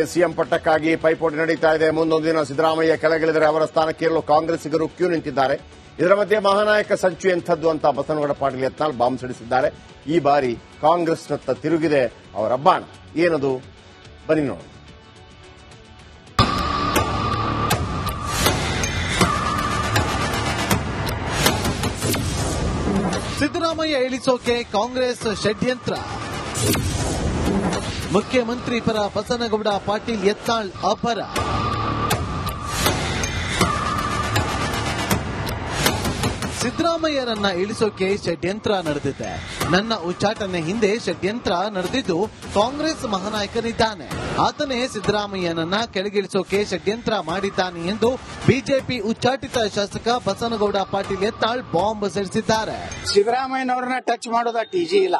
CM ಪಟ್ಟಕ್ಕಾಗಿ ಪೈಪೋಟಿ ನಡೀತಾ ಇದೆ. ಮುಂದೊಂದು ದಿನ ಸಿದ್ದರಾಮಯ್ಯ ಕೆಳಗಿಳಿದರೆ ಅವರ ಸ್ಥಾನಕ್ಕೇರಲು ಕಾಂಗ್ರೆಸ್ಸಿಗರು ಕ್ಯೂ ನಿಂತಿದ್ದಾರೆ. ಇದರ ಮಧ್ಯೆ ಮಹಾನಾಯಕ ಸಂಚು ಎಂಥದ್ದು ಅಂತ ಬಸನಗೌಡ ಪಾಟೀಲ್ ಯತ್ನಾಳ್ ಬಾಂಬ್ ಸಿಡಿಸಿದ್ದಾರೆ. ಈ ಬಾರಿ ಕಾಂಗ್ರೆಸ್ನತ್ತ ತಿರುಗಿದೆ ಅವರ ಬಾಣ. ಏನದು ಬನ್ನಿ ನೋಡಿ. ಸಿದ್ದರಾಮಯ್ಯ ಇಳಿಸೋಕೆ ಕಾಂಗ್ರೆಸ್ ಷಡ್ಯಂತ್ರ. ಮುಖ್ಯಮಂತ್ರಿ ಪರ ಬಸನಗೌಡ ಪಾಟೀಲ್ ಯತ್ನಾಳ್ ಅಪರ. ಸಿದ್ದರಾಮಯ್ಯರನ್ನ ಇಳಿಸೋಕೆ ಷಡ್ಯಂತ್ರ ನಡೆದಿದೆ. ನನ್ನ ಉಚ್ಚಾಟನೆ ಹಿಂದೆ ಷಡ್ಯಂತ್ರ ನಡೆದಿದ್ದು ಕಾಂಗ್ರೆಸ್ ಮಹಾನಾಯಕನಿದ್ದಾನೆ. ಆತನೇ ಸಿದ್ದರಾಮಯ್ಯನನ್ನ ಕೆಳಗಿಳಿಸೋಕೆ ಷಡ್ಯಂತ್ರ ಮಾಡಿದ್ದಾನೆ ಎಂದು ಬಿಜೆಪಿ ಉಚ್ಚಾಟಿತ ಶಾಸಕ ಬಸನಗೌಡ ಪಾಟೀಲ್ ಯತ್ನಾಳ್ ಬಾಂಬ್ ಸಿಡಿಸಿದ್ದಾರೆ. ಸಿದ್ದರಾಮಯ್ಯನವರನ್ನ ಟಚ್ ಮಾಡೋದ ಟಿಜಿ ಇಲ್ಲ.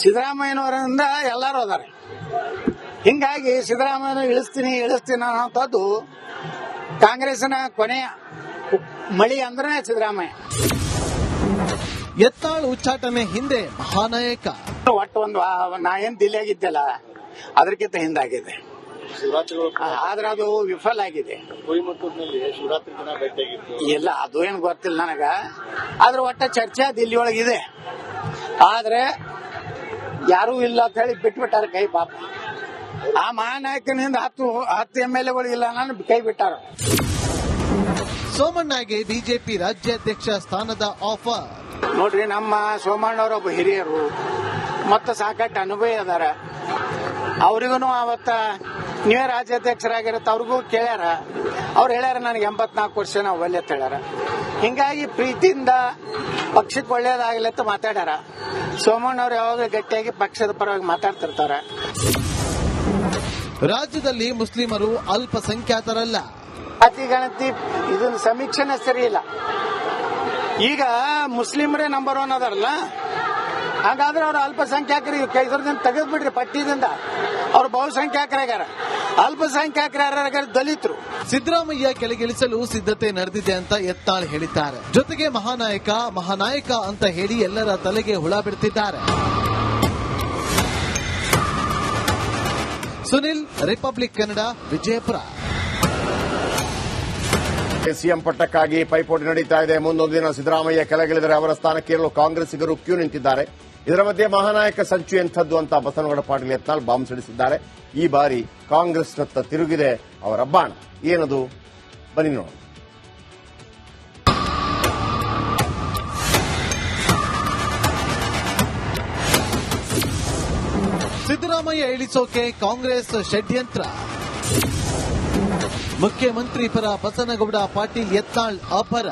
ಸಿದ್ದರಾಮಯ್ಯನವರಿಂದ ಎಲ್ಲರೂ ಅದಾರೆ. ಹಿಂಗಾಗಿ ಸಿದ್ದರಾಮಯ್ಯನ ಇಳಿಸ್ತೀನಿ ಅನ್ನೋಂಥದ್ದು ಕಾಂಗ್ರೆಸ್ನ ಕೊನೆಯ ಮಳಿ ಅಂದ್ರೆ ಸಿದ್ದರಾಮಯ್ಯ. ಯತ್ನಾಳ್ ಉಚ್ಚಾಟನೆ ಹಿಂದೆ ಮಹಾನಾಯಕ. ಒಟ್ಟು ನಾ ಏನ್ ದಿಲ್ಲಿಯಾಗಿದ್ದೆಲ್ಲ ಅದಕ್ಕಿಂತ ಹಿಂದಾಗಿದೆ. ಆದ್ರೆ ಅದು ವಿಫಲ ಆಗಿದೆ. ಇಲ್ಲ, ಅದು ಏನ್ ಗೊತ್ತಿಲ್ಲ ನನಗ. ಆದ್ರೆ ಒಟ್ಟ ಚರ್ಚೆ ದಿಲ್ಲಿ ಒಳಗಿದೆ. ಆದ್ರೆ ಯಾರೂ ಇಲ್ಲ ಅಂತ ಹೇಳಿ ಬಿಟ್ಬಿಟ್ಟಾರ ಕೈ. ಪಾಪ ಆ ಮಹಾನಾಯಕನಿಂದ 10 MLAಗಳು ಇಲ್ಲ ನಾನು ಕೈ ಬಿಟ್ಟಾರ. ಸೋಮಣ್ಣಗೆ ಬಿಜೆಪಿ ರಾಜ್ಯಾಧ್ಯಕ್ಷ ಸ್ಥಾನದ ಆಫರ್. ನೋಡ್ರಿ, ನಮ್ಮ ಸೋಮಣ್ಣವರೊಬ್ಬ ಹಿರಿಯರು ಮತ್ತೆ ಸಾಕಷ್ಟು ಅನುಭವ ಅದಾರ. ಅವ್ರಿಗೂ ಅವತ್ತ ನೀವೇ ರಾಜ್ಯಾಧ್ಯಕ್ಷರಾಗಿರತ್ತ ಅವ್ರಿಗೂ ಕೇಳ್ಯಾರ. ಅವ್ರು ಹೇಳ್ಯಾರ ನನಗೆ 84 ವರ್ಷ ನಾವು ಒಳ್ಳೆ ಅಂತ ಹೇಳ್ಯಾರ. ಹಿಂಗಾಗಿ ಪ್ರೀತಿಯಿಂದ ಪಕ್ಷಕ್ಕೆ ಒಳ್ಳೇದಾಗಲಿ ಅಂತ ಮಾತಾಡ್ಯಾರ. ಸೋಮಣ್ಣವ್ರು ಯಾವಾಗ ಗಟ್ಟಿಯಾಗಿ ಪಕ್ಷದ ಪರವಾಗಿ ಮಾತಾಡ್ತಿರ್ತಾರ. ರಾಜ್ಯದಲ್ಲಿ ಮುಸ್ಲಿಮರು ಅಲ್ಪಸಂಖ್ಯಾತರಲ್ಲ. ಅತಿ ಗಣತಿ ಇದನ್ನ ಸಮೀಕ್ಷೆನೇ ಸರಿ ಇಲ್ಲ. ಈಗ ಮುಸ್ಲಿಮರೇ ನಂಬರ್ 1 ಅದಾರಲ್ಲ. ಹಾಗಾದ್ರೆ ಅವ್ರು ಅಲ್ಪಸಂಖ್ಯಾತರಿಗೆ ಇದರದಿಂದ ತೆಗೆದು ಬಿಡ್ರಿ ಪಟ್ಟಿದಿಂದ. ಅವ್ರು ಬಹುಸಂಖ್ಯಾತರಾಗ್ಯಾರ. ಅಲ್ಪಸಂಖ್ಯಾತರ ದಲಿತರು. ಸಿದ್ದರಾಮಯ್ಯ ಕೆಳಗಿಳಿಸಲು ಸಿದ್ಧತೆ ನಡೆದಿದೆ ಅಂತ ಯತ್ನಾಳ್ ಹೇಳಿದ್ದಾರೆ. ಜೊತೆಗೆ ಮಹಾನಾಯಕ ಅಂತ ಹೇಳಿ ಎಲ್ಲರ ತಲೆಗೆ ಹುಳ ಬಿಡ್ತಿದ್ದಾರೆ. ಸುನಿಲ್, ರಿಪಬ್ಲಿಕ್ ಕನ್ನಡ, ವಿಜಯಪುರ. ಸಿಎಂ ಪಟ್ಟಕ್ಕಾಗಿ ಪೈಪೋಟಿ ನಡೀತಾ ಇದೆ. ಮುಂದೊಂದು ದಿನ ಸಿದ್ದರಾಮಯ್ಯ ಕೆಳಗಿಳಿದರೆ ಅವರ ಸ್ಥಾನಕ್ಕೇರಲು ಕಾಂಗ್ರೆಸ್ಸಿಗರು ಕ್ಯೂ ನಿಂತಿದ್ದಾರೆ. ಇದರ ಮಧ್ಯೆ ಮಹಾನಾಯಕ ಸಂಚು ಎಂಥದ್ದು ಅಂತ ಬಸನಗೌಡ ಪಾಟೀಲ್ ಯತ್ನಾಳ್ ಬಾಂಬ್ ಸಿಡಿಸಿದ್ದಾರೆ. ಈ ಬಾರಿ ಕಾಂಗ್ರೆಸ್ನತ್ತ ತಿರುಗಿದೆ ಅವರ ಬಾಣ. ಏನದು ಬನ್ನಿ ನೋಡಿ. ಸಿದ್ದರಾಮಯ್ಯ ಇಳಿಸೋಕೆ ಕಾಂಗ್ರೆಸ್ ಷಡ್ಯಂತ್ರ. ಮುಖ್ಯಮಂತ್ರಿ ಪರ ಬಸನಗೌಡ ಪಾಟೀಲ್ ಯತ್ನಾಳ್ ಅಪರ.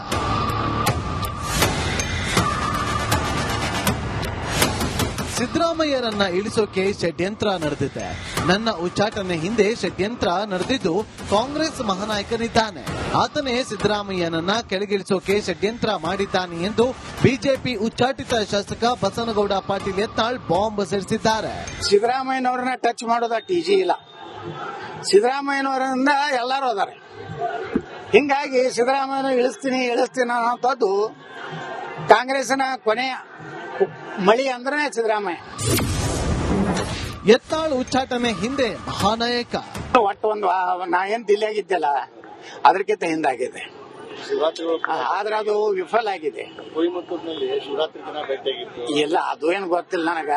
ಸಿದ್ದರಾಮಯ್ಯರನ್ನ ಇಳಿಸೋಕೆ ಷಡ್ಯಂತ್ರ ನಡೆದಿದೆ. ನನ್ನ ಉಚ್ಚಾಟನೆ ಹಿಂದೆ ಷಡ್ಯಂತ್ರ ನಡೆದಿದ್ದು ಕಾಂಗ್ರೆಸ್ ಮಹಾನಾಯಕನಿದ್ದಾನೆ. ಆತನೇ ಸಿದ್ದರಾಮಯ್ಯನನ್ನ ಕೆಳಗಿಳಿಸೋಕೆ ಷಡ್ಯಂತ್ರ ಮಾಡಿದ್ದಾನೆ ಎಂದು ಬಿಜೆಪಿ ಉಚ್ಚಾಟಿತ ಶಾಸಕ ಬಸನಗೌಡ ಪಾಟೀಲ್ ಯತ್ನಾಳ್ ಬಾಂಬ್ ಸಿಡಿಸಿದ್ದಾರೆ. ಸಿದ್ದರಾಮಯ್ಯನವರನ್ನ ಟಚ್ ಮಾಡೋದ ಟಿಜಿ ಇಲ್ಲ. ಸಿದ್ದರಾಮಯ್ಯನವರಿಂದ ಎಲ್ಲರೂ ಅದಾರೆ. ಹಿಂಗಾಗಿ ಸಿದ್ದರಾಮಯ್ಯನ ಇಳಿಸ್ತೀನಿ ಅನ್ನೋಂಥದ್ದು ಕಾಂಗ್ರೆಸ್ನ ಕೊನೆಯ ಮಳಿ ಅಂದ್ರೆ ಸಿದ್ದರಾಮಯ್ಯ. ಯತ್ನಾಳ್ ಉಚ್ಚಾಟನೆ ಹಿಂದೆ ಮಹಾನಾಯಕ. ಒಟ್ಟು ನಾ ಏನ್ ದಿಲ್ಲಿಯಾಗಿದ್ದೆಲ್ಲ ಅದಕ್ಕಿಂತ ಹಿಂದಾಗಿದೆ. ಆದ್ರೆ ಅದು ವಿಫಲ ಆಗಿದೆ. ಇಲ್ಲ, ಅದು ಏನ್ ಗೊತ್ತಿಲ್ಲ ನನಗ.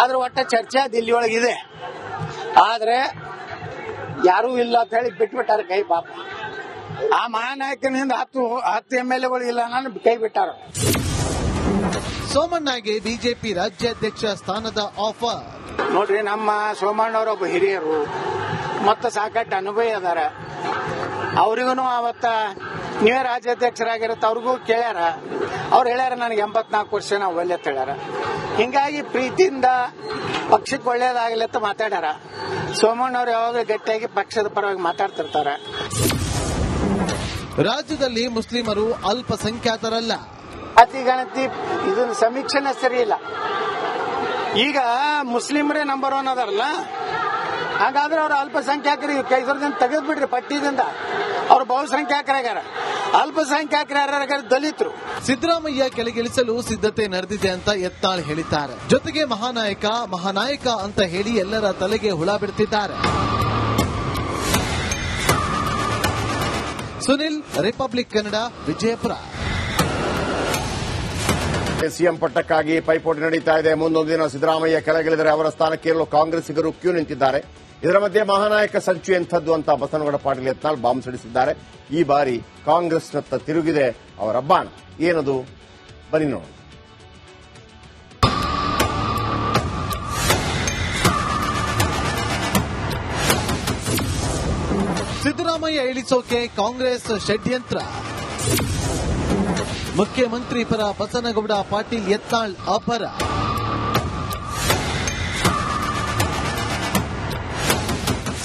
ಆದ್ರೆ ಒಟ್ಟ ಚರ್ಚೆ ದಿಲ್ಲಿ ಒಳಗಿದೆ. ಆದ್ರೆ ಯಾರೂ ಇಲ್ಲ ಅಂತ ಹೇಳಿ ಬಿಟ್ಬಿಟ್ಟಾರ ಕೈ. ಪಾಪ ಆ ಮಹಾನಾಯಕನಿಂದ 10 MLAಗಳು ಇಲ್ಲ ನಾನು ಕೈ ಬಿಟ್ಟಾರ. ಸೋಮಣ್ಣಗೆ ಬಿಜೆಪಿ ರಾಜ್ಯಾಧ್ಯಕ್ಷ ಸ್ಥಾನದ ಆಫರ್. ನೋಡ್ರಿ, ನಮ್ಮ ಸೋಮಣ್ಣವರೊಬ್ಬ ಹಿರಿಯರು ಮತ್ತೆ ಸಾಕಷ್ಟು ಅನುಭವ ಅದಾರ. ಅವ್ರಿಗೂ ಅವತ್ತ ನೀವೇ ರಾಜ್ಯಾಧ್ಯಕ್ಷರಾಗಿರತ್ತ ಅವ್ರಿಗೂ ಕೇಳ್ಯಾರ. ಅವ್ರು ಹೇಳ್ಯಾರ ನನಗೆ 84 ವರ್ಷ ನಾವು ಒಳ್ಳೆ ಅಂತ ಹೇಳ್ಯಾರ. ಹಿಂಗಾಗಿ ಪ್ರೀತಿಯಿಂದ ಪಕ್ಷಕ್ಕೆ ಒಳ್ಳೇದಾಗಲಿ ಅಂತ ಮಾತಾಡ್ಯಾರ. ಸೋಮಣ್ಣವ್ರು ಯಾವಾಗ ಗಟ್ಟಿಯಾಗಿ ಪಕ್ಷದ ಪರವಾಗಿ ಮಾತಾಡ್ತಿರ್ತಾರ. ರಾಜ್ಯದಲ್ಲಿ ಮುಸ್ಲಿಮರು ಅಲ್ಪಸಂಖ್ಯಾತರಲ್ಲ. ಅತಿ ಗಣತಿ ಇದನ್ನ ಸಮೀಕ್ಷೆನೇ ಸರಿ ಇಲ್ಲ. ಈಗ ಮುಸ್ಲಿಮರೇ ನಂಬರ್ 1 ಅದಾರಲ್ಲ. ಹಾಗಾದ್ರೆ ಅವ್ರು ಅಲ್ಪಸಂಖ್ಯಾತರಿಗೆ ಇದರದಿಂದ ತೆಗೆದು ಬಿಡ್ರಿ ಪಟ್ಟಿದಿಂದ. ಅವ್ರು ಬಹುಸಂಖ್ಯಾತರಾಗ್ಯಾರ. ಅಲ್ಪಸಂಖ್ಯಾತರ ದಲಿತರು. ಸಿದ್ದರಾಮಯ್ಯ ಕೆಳಗಿಳಿಸಲು ಸಿದ್ಧತೆ ನಡೆದಿದೆ ಅಂತ ಯತ್ನಾಳ್ ಹೇಳಿದ್ದಾರೆ. ಜೊತೆಗೆ ಮಹಾನಾಯಕ ಅಂತ ಹೇಳಿ ಎಲ್ಲರ ತಲೆಗೆ ಹುಳ ಬಿಡ್ತಿದ್ದಾರೆ. ಸುನಿಲ್, ರಿಪಬ್ಲಿಕ್ ಕನ್ನಡ, ವಿಜಯಪುರ. ಸಿಎಂ ಪಟ್ಟಕ್ಕಾಗಿ ಪೈಪೋಟಿ ನಡೀತಾ ಇದೆ. ಮುಂದೊಂದು ದಿನ ಸಿದ್ದರಾಮಯ್ಯ ಕೆಳಗಿಳಿದರೆ ಅವರ ಸ್ಥಾನಕ್ಕೇರಲು ಕಾಂಗ್ರೆಸ್ಸಿಗರು ಕ್ಯೂ ನಿಂತಿದ್ದಾರೆ. ಇದರ ಮಧ್ಯೆ ಮಹಾನಾಯಕ ಸಂಚು ಎಂಥದ್ದು ಅಂತ ಬಸನಗೌಡ ಪಾಟೀಲ್ ಯತ್ನಾಳ್ ಬಾಂಬ್ ಸಿಡಿಸಿದ್ದಾರೆ. ಈ ಬಾರಿ ಕಾಂಗ್ರೆಸ್ನತ್ತ ತಿರುಗಿದೆ ಅವರ ಬಾಣ. ಏನದು? ಬನ್ನಿ ನೋಡಿ. ಸಿದ್ದರಾಮಯ್ಯ ಇಳಿಸೋಕೆ ಕಾಂಗ್ರೆಸ್ ಷಡ್ಯಂತ್ರ. ಮುಖ್ಯಮಂತ್ರಿ ಪರ ಬಸನಗೌಡ ಪಾಟೀಲ್ ಯತ್ನಾಳ್ ಅಪರ.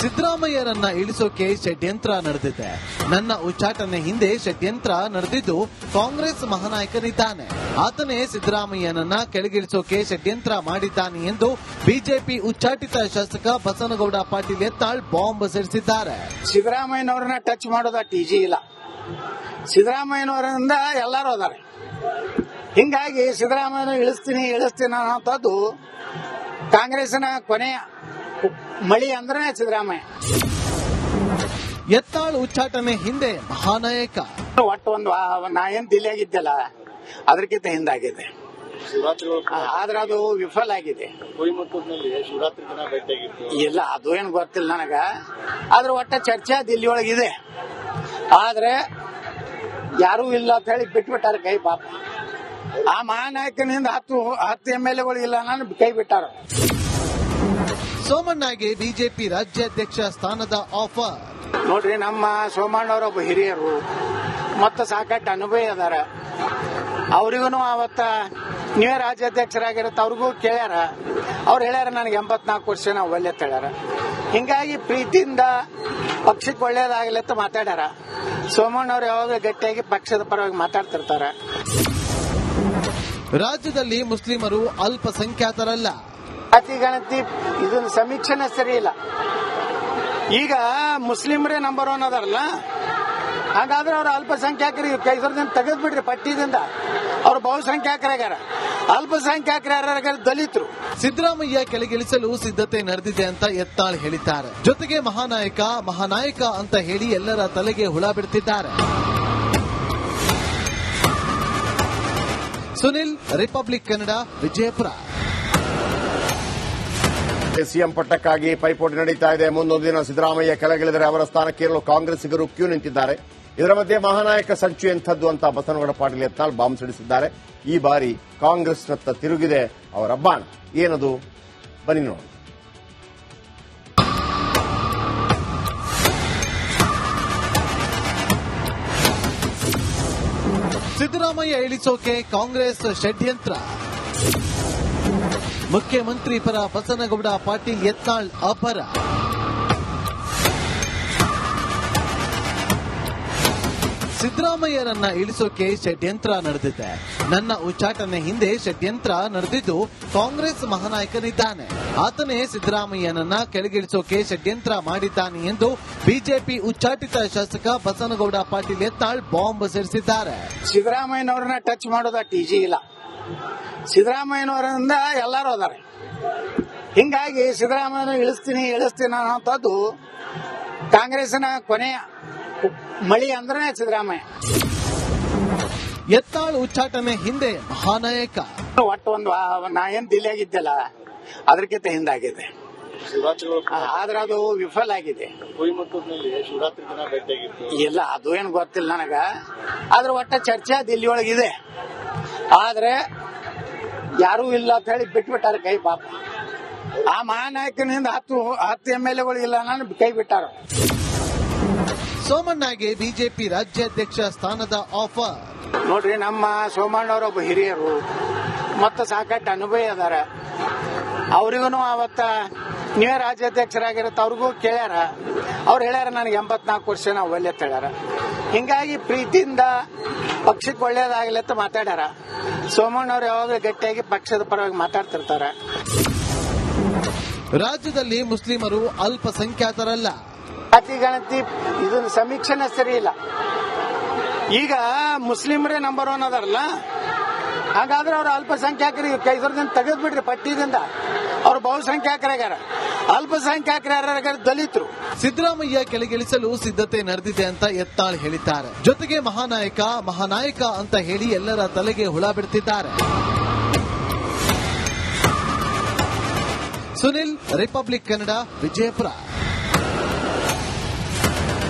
ಸಿದ್ದರಾಮಯ್ಯರನ್ನ ಇಳಿಸೋಕೆ ಷಡ್ಯಂತ್ರ ನಡೆದಿದೆ. ನನ್ನ ಉಚ್ಚಾಟನೆ ಹಿಂದೆ ಷಡ್ಯಂತ್ರ ನಡೆದಿದ್ದು ಕಾಂಗ್ರೆಸ್ ಮಹಾನಾಯಕನಿದ್ದಾನೆ. ಆತನೇ ಸಿದ್ದರಾಮಯ್ಯನನ್ನ ಕೆಳಗಿಳಿಸೋಕೆ ಷಡ್ಯಂತ್ರ ಮಾಡಿದ್ದಾನೆ ಎಂದು ಬಿಜೆಪಿ ಉಚ್ಚಾಟಿತ ಶಾಸಕ ಬಸನಗೌಡ ಪಾಟೀಲ್ ಯತ್ನಾಳ್ ಬಾಂಬ್ ಸಿಡಿಸಿದ್ದಾರೆ. ಸಿದ್ದರಾಮಯ್ಯನವ್ರನ್ನ ಟಚ್ ಮಾಡೋದ ಟಿಜಿ ಇಲ್ಲ. ಸಿದ್ದರಾಮಯ್ಯನವರಿಂದ ಎಲ್ಲರೂ ಅದಾರೆ. ಹಿಂಗಾಗಿ ಸಿದ್ದರಾಮಯ್ಯನ ಇಳಿಸ್ತೀನಿ ಅನ್ನೋಂಥದ್ದು ಕಾಂಗ್ರೆಸ್ನ ಕೊನೆಯ ಮಳಿ ಅಂದ್ರೆ ಸಿದ್ದರಾಮಯ್ಯ. ಯತ್ನಾಳ್ ಉಚ್ಚಾಟನೆ ಹಿಂದೆ ಮಹಾನಾಯಕ. ಒಟ್ಟು ನಾ ಏನ್ ದಿಲ್ಲಿಯಾಗಿದ್ದೆಲ್ಲ ಅದಕ್ಕಿಂತ ಹಿಂದಾಗಿದೆ. ಆದ್ರೆ ಅದು ವಿಫಲ ಆಗಿದೆ. ಇಲ್ಲ, ಅದು ಏನ್ ಗೊತ್ತಿಲ್ಲ ನನಗ. ಆದ್ರೆ ಒಟ್ಟ ಚರ್ಚೆ ದಿಲ್ಲಿ ಒಳಗಿದೆ. ಆದ್ರೆ ಯಾರೂ ಇಲ್ಲ ಅಂತ ಹೇಳಿ ಬಿಟ್ಬಿಟ್ಟಾರ ಕೈ. ಪಾಪ ಆ ಮಹಾನಾಯಕನಿಂದ 10 MLAಗಳು ಇಲ್ಲ ನಾನು ಕೈ ಬಿಟ್ಟಾರ. ಸೋಮಣ್ಣಗೆ ಬಿಜೆಪಿ ರಾಜ್ಯಾಧ್ಯಕ್ಷ ಸ್ಥಾನದ ಆಫರ್. ನೋಡ್ರಿ, ನಮ್ಮ ಸೋಮಣ್ಣವರೊಬ್ಬ ಹಿರಿಯರು ಮತ್ತ ಸಾಕಷ್ಟು ಅನುಭವ ಅದಾರ. ಅವ್ರಿಗೂ ಅವತ್ತ ನೀವೇ ರಾಜ್ಯಾಧ್ಯಕ್ಷರಾಗಿರತ್ತ ಅವ್ರಿಗೂ ಕೇಳ್ಯಾರ. ಅವ್ರು ಹೇಳ್ಯಾರ ನನಗೆ 84 ವರ್ಷ ನಾವು ಒಳ್ಳೆ ಹೇಳ್ಯಾರ. ಹಿಂಗಾಗಿ ಪ್ರೀತಿಯಿಂದ ಪಕ್ಷಕ್ಕೆ ಒಳ್ಳೇದಾಗಲಿ ಅಂತ ಮಾತಾಡ್ಯಾರ. ಸೋಮಣ್ಣವ್ರು ಯಾವಾಗ ಗಟ್ಟಿಯಾಗಿ ಪಕ್ಷದ ಪರವಾಗಿ ಮಾತಾಡ್ತಿರ್ತಾರ. ರಾಜ್ಯದಲ್ಲಿ ಮುಸ್ಲಿಮರು ಅಲ್ಪಸಂಖ್ಯಾತರಲ್ಲ. ಜಾತಿ ಗಣತಿ ಇದನ್ನ ಸಮೀಕ್ಷೆನೇ ಸರಿ ಇಲ್ಲ. ಈಗ ಮುಸ್ಲಿಮರೇ ನಂಬರ್ 1 ಅದಾರಲ್ಲ. ಹಾಗಾದ್ರೆ ಅವ್ರ ಅಲ್ಪಸಂಖ್ಯಾತರಿಗೆ ಕೈಸರದಿಂದ ತೆಗೆದು ಬಿಡ್ರಿ ಪಟ್ಟಿದಿಂದ. ಅವ್ರು ಬಹುಸಂಖ್ಯಾತರಾಗ್ಯಾರ. ಅಲ್ಪಸಂಖ್ಯಾತರ ಯಾರ್ಯಾರ ದಲಿತರು. ಸಿದ್ದರಾಮಯ್ಯ ಕೆಳಗಿಳಿಸಲು ಸಿದ್ಧತೆ ನಡೆದಿದೆ ಅಂತ ಯತ್ನಾಳ್ ಹೇಳಿದ್ದಾರೆ. ಜೊತೆಗೆ ಮಹಾನಾಯಕ ಅಂತ ಹೇಳಿ ಎಲ್ಲರ ತಲೆಗೆ ಹುಳ ಬಿಡ್ತಿದ್ದಾರೆ. ಸುನಿಲ್, ರಿಪಬ್ಲಿಕ್ ಕನ್ನಡ, ವಿಜಯಪುರ. ಸಿಎಂ ಪಟ್ಟಕ್ಕಾಗಿ ಪೈಪೋಟಿ ನಡೀತಾ ಇದೆ. ಮುಂದೊಂದು ದಿನ ಸಿದ್ದರಾಮಯ್ಯ ಕೆಳಗಿಳಿದರೆ ಅವರ ಸ್ಥಾನಕ್ಕೇರಲು ಕಾಂಗ್ರೆಸ್ಸಿಗರು ಕ್ಯೂ ನಿಂತಿದ್ದಾರೆ. ಇದರ ಮಧ್ಯೆ ಮಹಾನಾಯಕ ಸಂಚು ಎಂಥದ್ದು ಅಂತ ಬಸನಗೌಡ ಪಾಟೀಲ್ ಯತ್ನಾಳ್ ಬಾಂಬ್ ಸಿಡಿಸಿದ್ದಾರೆ. ಈ ಬಾರಿ ಕಾಂಗ್ರೆಸ್ನತ್ತ ತಿರುಗಿದೆ ಅವರ ಬಾಣ. ಏನದು? ಬನ್ನಿ ನೋಡಿ. ಸಿದ್ದರಾಮಯ್ಯ ಇಳಿಸೋಕೆ ಕಾಂಗ್ರೆಸ್ ಷಡ್ಯಂತ್ರ. ಮುಖ್ಯಮಂತ್ರಿ ಪರ ಬಸನಗೌಡ ಪಾಟೀಲ್ ಯತ್ನಾಳ್ ಅಪರ. ಸಿದ್ದರಾಮಯ್ಯರನ್ನ ಇಳಿಸೋಕೆ ಷಡ್ಯಂತ್ರ ನಡೆದಿದೆ. ನನ್ನ ಉಚ್ಚಾಟನೆ ಹಿಂದೆ ಷಡ್ಯಂತ್ರ ನಡೆದಿದ್ದು ಕಾಂಗ್ರೆಸ್ ಮಹಾನಾಯಕನಿದ್ದಾನೆ. ಆತನೇ ಸಿದ್ದರಾಮಯ್ಯನನ್ನ ಕೆಳಗಿಳಿಸೋಕೆ ಷಡ್ಯಂತ್ರ ಮಾಡಿದ್ದಾನೆ ಎಂದು ಬಿಜೆಪಿ ಉಚ್ಚಾಟಿತ ಶಾಸಕ ಬಸನಗೌಡ ಪಾಟೀಲ್ ಯತ್ನಾಳ್ ಬಾಂಬ್ ಸಿಡಿಸಿದ್ದಾರೆ. ಸಿದ್ದರಾಮಯ್ಯನವ್ರನ್ನ ಟಚ್ ಮಾಡೋದ ಟಿಜಿ ಇಲ್ಲ. ಸಿದ್ದರಾಮಯ್ಯನವರಿಂದ ಎಲ್ಲರೂ ಅದಾರೆ. ಹಿಂಗಾಗಿ ಸಿದ್ದರಾಮಯ್ಯನ ಇಳಿಸ್ತೀನಿ ಅನ್ನೋಂಥದ್ದು ಕಾಂಗ್ರೆಸ್ನ ಕೊನೆಯ ಮಳಿ ಅಂದ್ರೆ ಸಿದ್ದರಾಮಯ್ಯ. ಯತ್ನಾಳ್ ಉಚ್ಚಾಟನೆ ಹಿಂದೆ ಮಹಾನಾಯಕ. ಒಟ್ಟು ನಾ ಏನ್ ದಿಲ್ಲಿಯಾಗಿದ್ದೆಲ್ಲ ಅದಕ್ಕಿಂತ ಹಿಂದಾಗಿದೆ. ಆದ್ರೆ ಅದು ವಿಫಲ ಆಗಿದೆ. ಇಲ್ಲ, ಅದು ಏನ್ ಗೊತ್ತಿಲ್ಲ ನನಗ. ಆದ್ರೆ ಒಟ್ಟ ಚರ್ಚೆ ದಿಲ್ಲಿ ಒಳಗಿದೆ. ಆದ್ರೆ ಯಾರೂ ಇಲ್ಲ ಅಂತ ಹೇಳಿ ಬಿಟ್ಬಿಟ್ಟಾರ ಕೈ. ಪಾಪ ಆ ಮಹಾನಾಯಕನಿಂದ 10 MLAಗಳು ಇಲ್ಲ ನಾನು ಕೈ ಬಿಟ್ಟಾರ. ಸೋಮಣ್ಣಗೆ ಬಿಜೆಪಿ ರಾಜ್ಯಾಧ್ಯಕ್ಷ ಸ್ಥಾನದ ಆಫರ್. ನೋಡ್ರಿ, ನಮ್ಮ ಸೋಮಣ್ಣವರೊಬ್ಬ ಹಿರಿಯರು ಮತ್ತ ಸಾಕಷ್ಟು ಅನುಭವ ಅದಾರ. ಅವ್ರಿಗೂ ಅವತ್ತ ನೀವೇ ರಾಜ್ಯಾಧ್ಯಕ್ಷರಾಗಿರತ್ತ ಅವ್ರಿಗೂ ಕೇಳ್ಯಾರ. ಅವ್ರು ಹೇಳ್ಯಾರ ನನಗೆ 84 ವರ್ಷ ನಾವು ಒಳ್ಳೆ ಹೇಳ್ಯಾರ. ಹಿಂಗಾಗಿ ಪ್ರೀತಿಯಿಂದ ಪಕ್ಷಕ್ಕೆ ಒಳ್ಳೇದಾಗಲಿ ಅಂತ ಮಾತಾಡ್ಯಾರ. ಸೋಮಣ್ಣವ್ರು ಯಾವಾಗ ಗಟ್ಟಿಯಾಗಿ ಪಕ್ಷದ ಪರವಾಗಿ ಮಾತಾಡ್ತಿರ್ತಾರ. ರಾಜ್ಯದಲ್ಲಿ ಮುಸ್ಲಿಮರು ಅಲ್ಪಸಂಖ್ಯಾತರಲ್ಲ. ಜಾತಿ ಗಣತಿ ಇದನ್ನ ಸಮೀಕ್ಷೆನೇ ಸರಿ ಇಲ್ಲ. ಈಗ ಮುಸ್ಲಿಮರೇ ನಂಬರ್ 1 ಅದಾರಲ್ಲ. ಹಾಗಾದ್ರೆ ಅವ್ರ ಅಲ್ಪಸಂಖ್ಯಾತರಿಗೆ ಕೈಸರದಿಂದ ತೆಗೆದು ಬಿಡ್ರಿ ಪಟ್ಟಿದಿಂದ. ಅವ್ರು ಬಹುಸಂಖ್ಯಾತರಾಗ್ಯಾರ. ಅಲ್ಪಸಂಖ್ಯಾತರು ಯಾರ್ಯಾರು ದಲಿತರು. ಸಿದ್ದರಾಮಯ್ಯ ಕೆಳಗಿಳಿಸಲು ಸಿದ್ಧತೆ ನಡೆದಿದೆ ಅಂತ ಯತ್ನಾಳ್ ಹೇಳಿದ್ದಾರೆ. ಜೊತೆಗೆ ಮಹಾನಾಯಕ ಅಂತ ಹೇಳಿ ಎಲ್ಲರ ತಲೆಗೆ ಹುಳ ಬಿಡ್ತಿದ್ದಾರೆ. ಸುನಿಲ್, ರಿಪಬ್ಲಿಕ್ ಕನ್ನಡ, ವಿಜಯಪುರ.